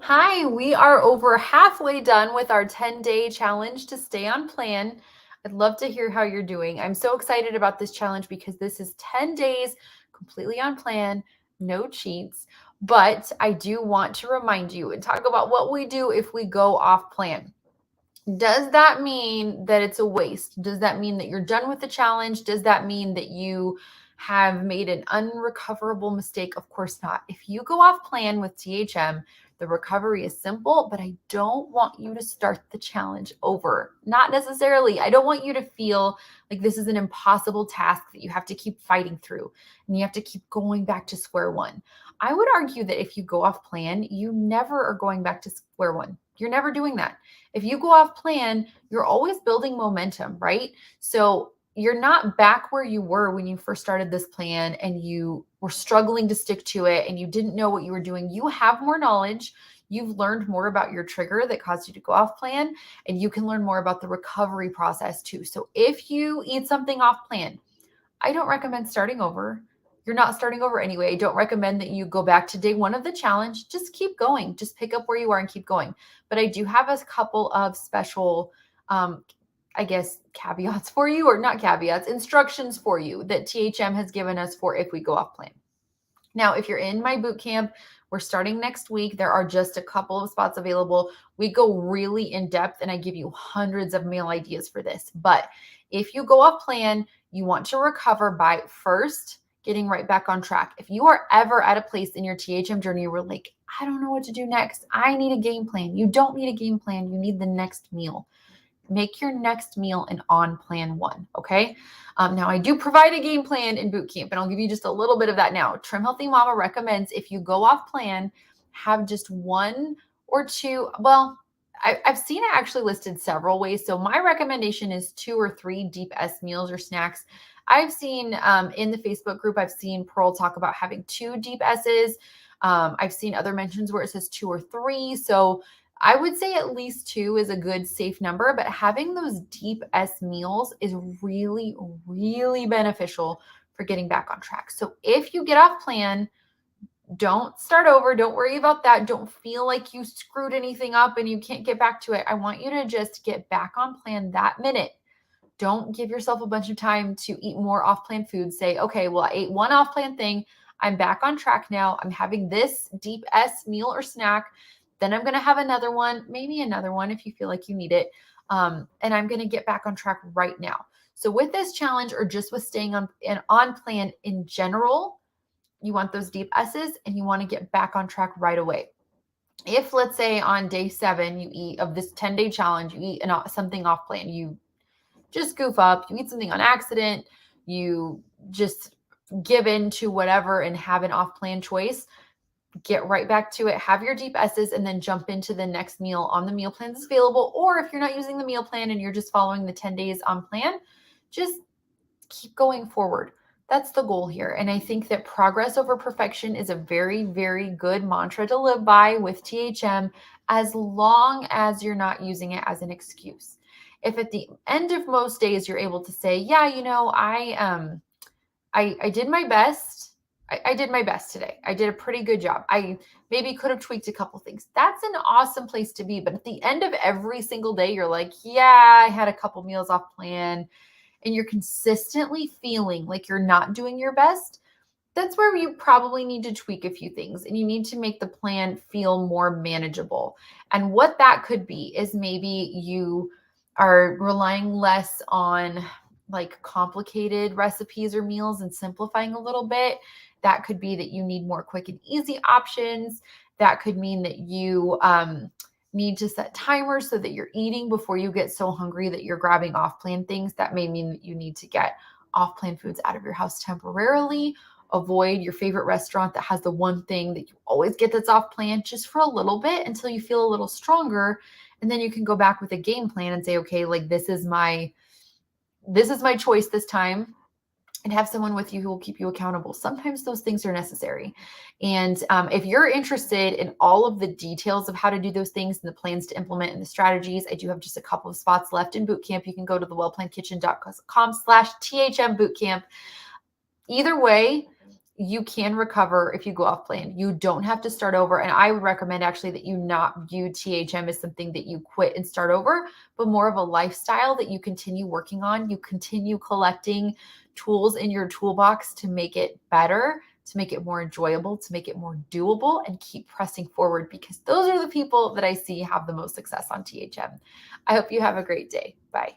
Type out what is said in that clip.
Hi, we are over halfway done with our 10-day challenge to stay on plan. I'd love to hear how you're doing. I'm so excited about this challenge because this is 10 days completely on plan, no cheats. But I do want to remind you and talk about what we do if we go off plan. Does that mean that it's a waste? Does that mean that you're done with the challenge? Does that mean that you have made an unrecoverable mistake? Of course not. If you go off plan with THM, the recovery is simple, but I don't want you to start the challenge over. Not necessarily. I don't want you to feel like this is an impossible task that you have to keep fighting through and you have to keep going back to square one. I would argue that if you go off plan, you never are going back to square one. You're never doing that. If you go off plan, you're always building momentum, right? So you're not back where you were when you first started this plan and you were struggling to stick to it and you didn't know what you were doing. You have more knowledge. You've learned more about your trigger that caused you to go off plan, and you can learn more about the recovery process too. So if you eat something off plan, I don't recommend starting over. You're not starting over anyway. I don't recommend that you go back to day one of the challenge. Just keep going. Just pick up where you are and keep going. But I do have a couple of special, um, I guess, caveats for you, or not caveats, instructions for you that THM has given us for if we go off plan. Now, if you're in my boot camp, we're starting next week. There are just a couple of spots available. We go really in depth and I give you hundreds of meal ideas for this. But if you go off plan, you want to recover by first getting right back on track. If you are ever at a place in your THM journey where like, I don't know what to do next, I need a game plan. You don't need a game plan. You need the next meal. Make your next meal an on plan one. Okay. Now, I do provide a game plan in boot camp, and I'll give you just a little bit of that now. Trim Healthy Mama recommends if you go off plan, have just one or two. Well, I've seen it actually listed several ways. So my recommendation is 2 or 3 deep S meals or snacks. I've seen in the Facebook group, I've seen Pearl talk about having 2 deep S's. I've seen other mentions where it says 2 or 3. So I would say at least 2 is a good safe number, but having those deep S meals is really, really beneficial for getting back on track. So if you get off plan, don't start over. Don't worry about that. Don't feel like you screwed anything up and you can't get back to it. I want you to just get back on plan that minute. Don't give yourself a bunch of time to eat more off plan foods. Say, okay, well, I ate one off plan thing. I'm back on track now. I'm having this deep S meal or snack. Then I'm going to have another one, maybe another one if you feel like you need it. And I'm going to get back on track right now. So with this challenge, or just with staying on plan in general, you want those deep S's and you want to get back on track right away. If, let's say, on day 7 you eat of this 10-day challenge, you eat something off plan, you just goof up, you eat something on accident, you just give in to whatever and have an off plan choice, get right back to it, have your deep S's, and then jump into the next meal on the meal plan that's available. Or if you're not using the meal plan and you're just following the 10 days on plan, just keep going forward. That's the goal here. And I think that progress over perfection is a very, very good mantra to live by with THM, as long as you're not using it as an excuse. If at the end of most days you're able to say, yeah, I did my best. I did my best today. I did a pretty good job. I maybe could have tweaked a couple things. That's an awesome place to be. But at the end of every single day, you're like, yeah, I had a couple meals off plan, and you're consistently feeling like you're not doing your best. That's where you probably need to tweak a few things, and you need to make the plan feel more manageable. And what that could be is maybe you are relying less on like complicated recipes or meals and simplifying a little bit. That could be that you need more quick and easy options. That could mean that you need to set timers so that you're eating before you get so hungry that you're grabbing off-plan things. That may mean that you need to get off-plan foods out of your house temporarily. Avoid your favorite restaurant that has the one thing that you always get that's off-plan just for a little bit until you feel a little stronger. And then you can go back with a game plan and say, okay, like this is my choice this time, and have someone with you who will keep you accountable. Sometimes those things are necessary. And if you're interested in all of the details of how to do those things and the plans to implement and the strategies, I do have just a couple of spots left in bootcamp. You can go to thewellplannedkitchen.com/THM bootcamp. Either way, you can recover if you go off plan. You don't have to start over. And I would recommend actually that you not view THM as something that you quit and start over, but more of a lifestyle that you continue working on. You continue collecting tools in your toolbox to make it better, to make it more enjoyable, to make it more doable, and keep pressing forward, because those are the people that I see have the most success on THM. I hope you have a great day. Bye.